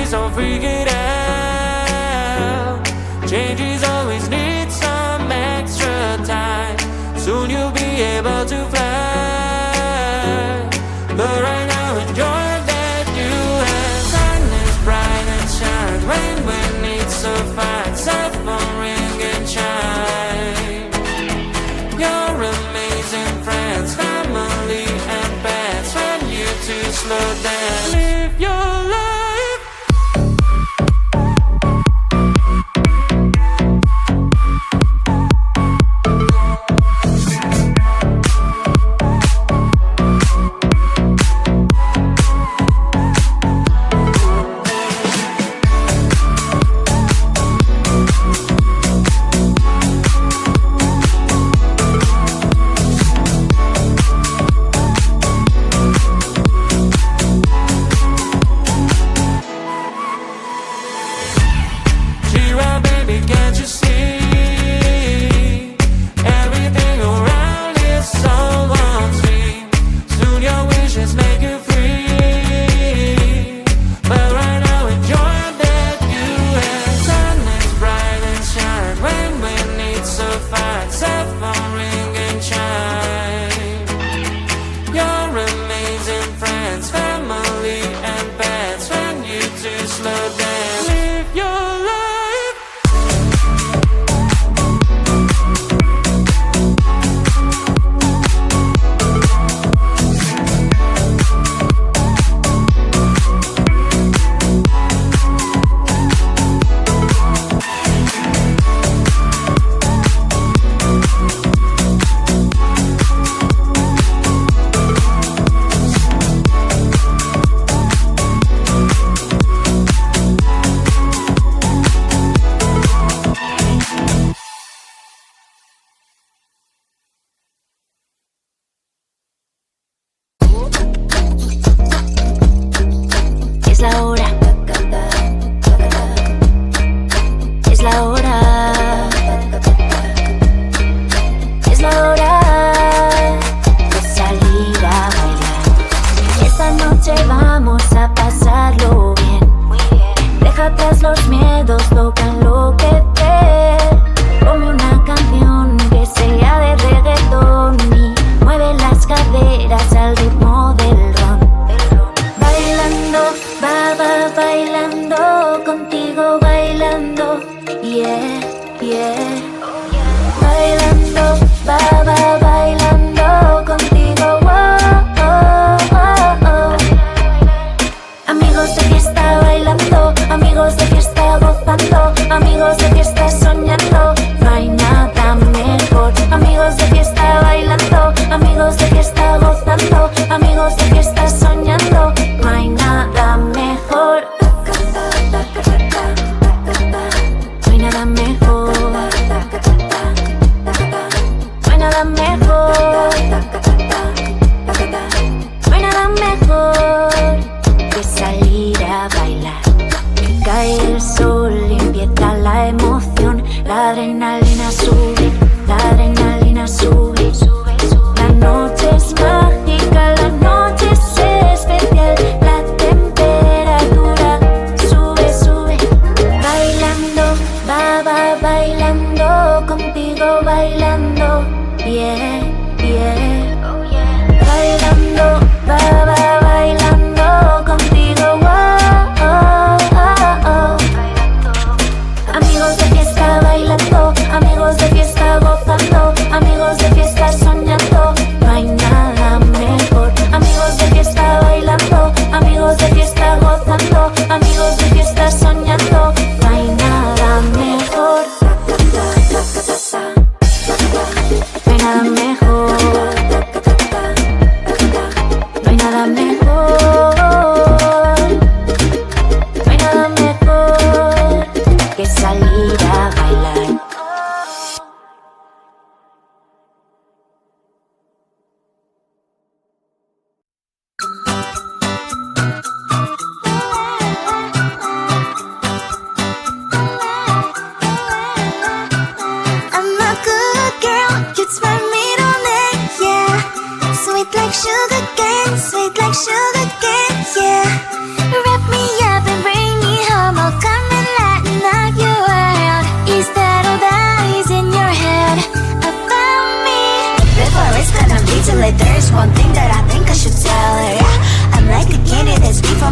please don't freak it out. Changes always need some extra time. Soon you'll be able to fly, but right now enjoy that you have. Sun is bright and shines, rain when it's so fine. Cell phone ring and chime. Your amazing friends, family and pets, want you to slow down. Live your life.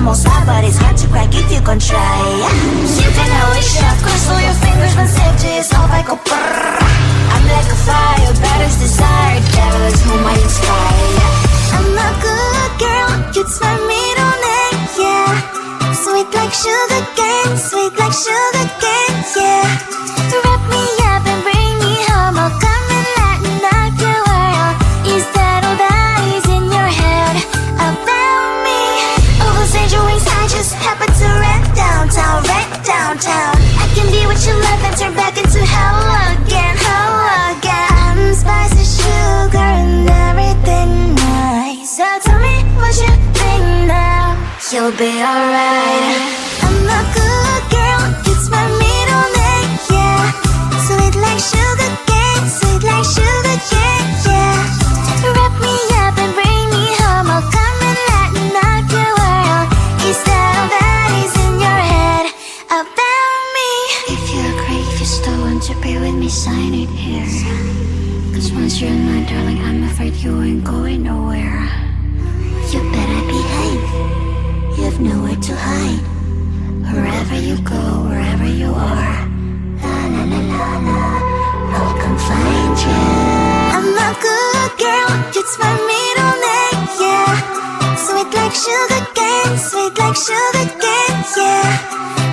almost hot, but it's hard to crack if you can try. You can always shove, cross all your fingers when safety is off, I go brrrr. I'm like a fire, battles desire, devil is whom I inspire. I'm a good girl, it's my middle name, yeah. Sweet like sugar cane, sweet like sugar cane, yeah. Wrap me up and bring me home, I'll come and lighten up your world. Is that all that is in your head about me? Overstand your wings, I just happen to rent downtown, I can be what you love and turn back into hell again, I'm spicy sugar and everything nice. So tell me what you think now, you'll be alright. I'm a good girl, it's my middle name, yeah. Sweet like sugar cane, sweet like sugar cane, yeah. Wrap me up and bring me home, I'll come and lighten up your world. Is that all that is in your head about me? If you agree, if you still want to be with me, sign it here. Cause once you're not, darling, I'm afraid you ain't going nowhere. You better behave, you have nowhere to hide. Wherever you go, wherever you are, la la la la la, I'll come find you. I'm a good girl, it's my middle name, yeah. Sweet like sugar cane, sweet like sugar cane, yeah.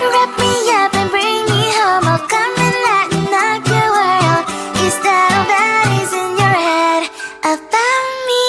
Wrap me up and bring me home, I'll come and lighten up your world. Is that all that is in your head about me?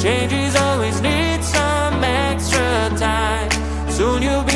Changes always need some extra time. Soon you'll be